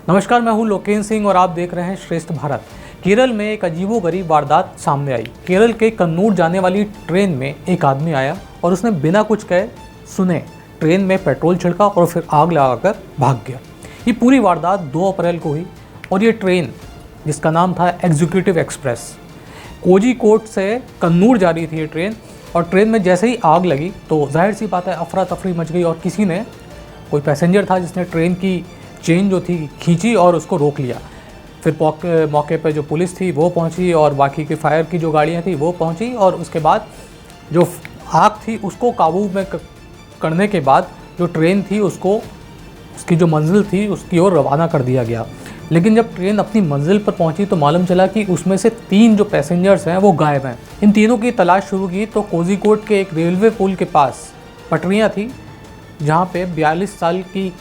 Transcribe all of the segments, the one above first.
नमस्कार, मैं हूं लोकेन सिंह और आप देख रहे हैं श्रेष्ठ भारत। केरल में एक अजीबोगरीब वारदात सामने आई। केरल के कन्नूर जाने वाली ट्रेन में एक आदमी आया और उसने बिना कुछ कहे सुने ट्रेन में पेट्रोल छिड़का और फिर आग लगाकर भाग गया। ये पूरी वारदात 2 अप्रैल को हुई और ये ट्रेन, जिसका नाम था एग्जीक्यूटिव एक्सप्रेस, कोझिकोड से कन्नूर जा रही थी ये ट्रेन। और ट्रेन में जैसे ही आग लगी तो जाहिर सी बात है अफरा तफरी मच गई और किसी ने, कोई पैसेंजर था जिसने ट्रेन की चेन जो थी खींची और उसको रोक लिया। फिर मौके पे जो पुलिस थी वो पहुंची और बाकी की फायर की जो गाड़ियां थी वो पहुंची और उसके बाद जो आग थी उसको काबू में करने के बाद जो ट्रेन थी उसको, उसकी जो मंजिल थी उसकी ओर रवाना कर दिया गया। लेकिन जब ट्रेन अपनी मंजिल पर पहुंची तो मालूम चला कि उसमें से 3 जो पैसेंजर्स हैं वो गायब हैं। इन तीनों की तलाश शुरू की तो कोझिकोड के एक रेलवे पुल के पास पटरियाँ थी जहाँ पे 42 साल की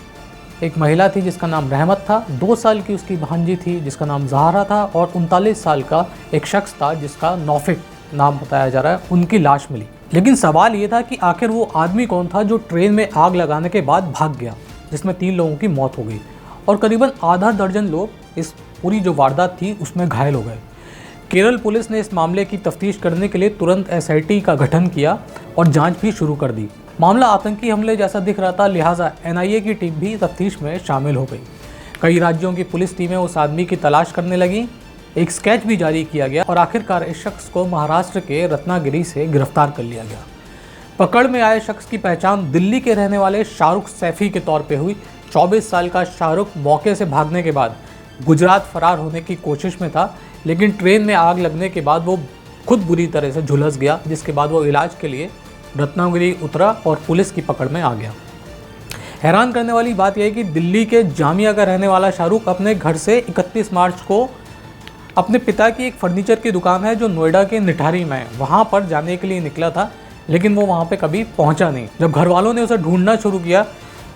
एक महिला थी जिसका नाम रहमत था, 2 साल की उसकी भांजी थी जिसका नाम जहरा था और 39 साल का एक शख्स था जिसका नौफिक नाम बताया जा रहा है, उनकी लाश मिली। लेकिन सवाल ये था कि आखिर वो आदमी कौन था जो ट्रेन में आग लगाने के बाद भाग गया, जिसमें 3 लोगों की मौत हो गई और करीबन आधा दर्जन लोग इस पूरी जो वारदात थी उसमें घायल हो गए। केरल पुलिस ने इस मामले की तफ्तीश करने के लिए तुरंत SIT का गठन किया और जांच भी शुरू कर दी। मामला आतंकी हमले जैसा दिख रहा था, लिहाजा NIA की टीम भी तफ्तीश में शामिल हो गई। कई राज्यों की पुलिस टीमें उस आदमी की तलाश करने लगी। एक स्केच भी जारी किया गया और आखिरकार इस शख्स को महाराष्ट्र के रत्नागिरी से गिरफ्तार कर लिया गया। पकड़ में आए शख्स की पहचान दिल्ली के रहने वाले शाहरुख सैफी के तौर पर हुई। 24 साल का शाहरुख मौके से भागने के बाद गुजरात फरार होने की कोशिश में था, लेकिन ट्रेन में आग लगने के बाद वो खुद बुरी तरह से झुलस गया, जिसके बाद वो इलाज के लिए रत्नागिरी उतरा और पुलिस की पकड़ में आ गया। हैरान करने वाली बात यह है कि दिल्ली के जामिया का रहने वाला शाहरुख अपने घर से 31 मार्च को अपने पिता की एक फर्नीचर की दुकान है जो नोएडा के निठारी में है, वहाँ पर जाने के लिए निकला था, लेकिन वो वहाँ पे कभी पहुँचा नहीं। जब घर वालों ने उसे ढूंढना शुरू किया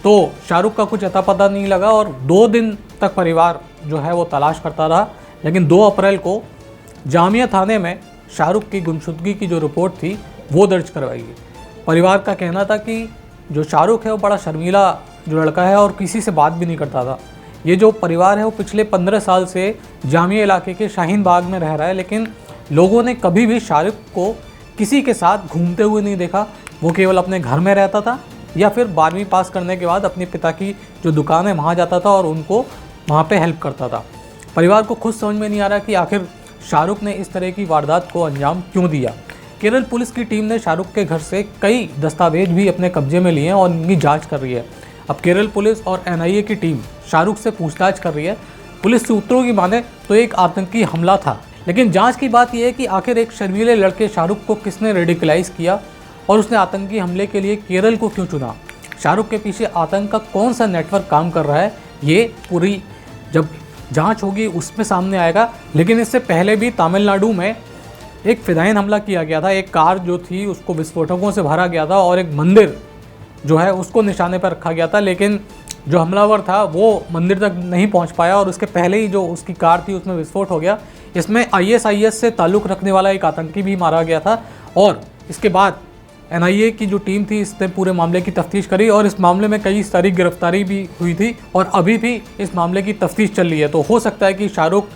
तो शाहरुख का कुछ अता पता नहीं लगा और 2 दिन तक परिवार जो है वो तलाश करता रहा। लेकिन 2 अप्रैल को जामिया थाने में शाहरुख की गुमशुदगी की जो रिपोर्ट थी वो दर्ज करवाई गई। परिवार का कहना था कि जो शाहरुख है वो बड़ा शर्मीला जो लड़का है और किसी से बात भी नहीं करता था। ये जो परिवार है वो पिछले 15 साल से जामिया इलाके के शाहीन बाग में रह रहा है, लेकिन लोगों ने कभी भी शाहरुख को किसी के साथ घूमते हुए नहीं देखा। वो केवल अपने घर में रहता था या फिर 12वीं पास करने के बाद अपने पिता की जो दुकान है वहाँ जाता था और उनको वहाँ पे हेल्प करता था। परिवार को खुद समझ में नहीं आ रहा कि आखिर शाहरुख ने इस तरह की वारदात को अंजाम क्यों दिया। केरल पुलिस की टीम ने शाहरुख के घर से कई दस्तावेज भी अपने कब्जे में लिए हैं और इनकी जांच कर रही है। अब केरल पुलिस और NIA की टीम शाहरुख से पूछताछ कर रही है। पुलिस सूत्रों की माने तो एक आतंकी हमला था, लेकिन जांच की बात यह है कि आखिर एक शर्मीले लड़के शाहरुख को किसने रेडिकलाइज किया और उसने आतंकी हमले के लिए केरल को क्यों चुना। शाहरुख के पीछे आतंक का कौन सा नेटवर्क काम कर रहा है, ये पूरी जब जाँच होगी उसमें सामने आएगा। लेकिन इससे पहले भी तमिलनाडु में एक फिदायीन हमला किया गया था। एक कार जो थी उसको विस्फोटकों से भरा गया था और एक मंदिर जो है उसको निशाने पर रखा गया था, लेकिन जो हमलावर था वो मंदिर तक नहीं पहुंच पाया और उसके पहले ही जो उसकी कार थी उसमें विस्फोट हो गया। इसमें ISIS से ताल्लुक़ रखने वाला एक आतंकी भी मारा गया था और इसके बाद NIA की जो टीम थी इसने पूरे मामले की तफ्तीश करी और इस मामले में कई सारी गिरफ्तारी भी हुई थी और अभी भी इस मामले की तफ्तीश चल रही है। तो हो सकता है कि शाहरुख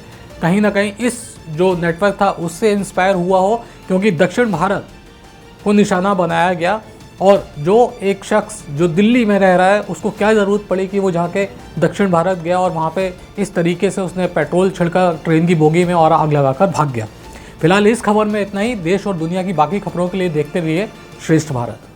कहीं ना कहीं इस जो नेटवर्क था उससे इंस्पायर हुआ हो, क्योंकि दक्षिण भारत को निशाना बनाया गया और जो एक शख्स जो दिल्ली में रह रहा है उसको क्या ज़रूरत पड़ी कि वो जाके दक्षिण भारत गया और वहाँ पे इस तरीके से उसने पेट्रोल छिड़का ट्रेन की बोगी में और आग लगाकर भाग गया। फिलहाल इस खबर में इतना ही। देश और दुनिया की बाकी खबरों के लिए देखते रहिए श्रेष्ठ भारत।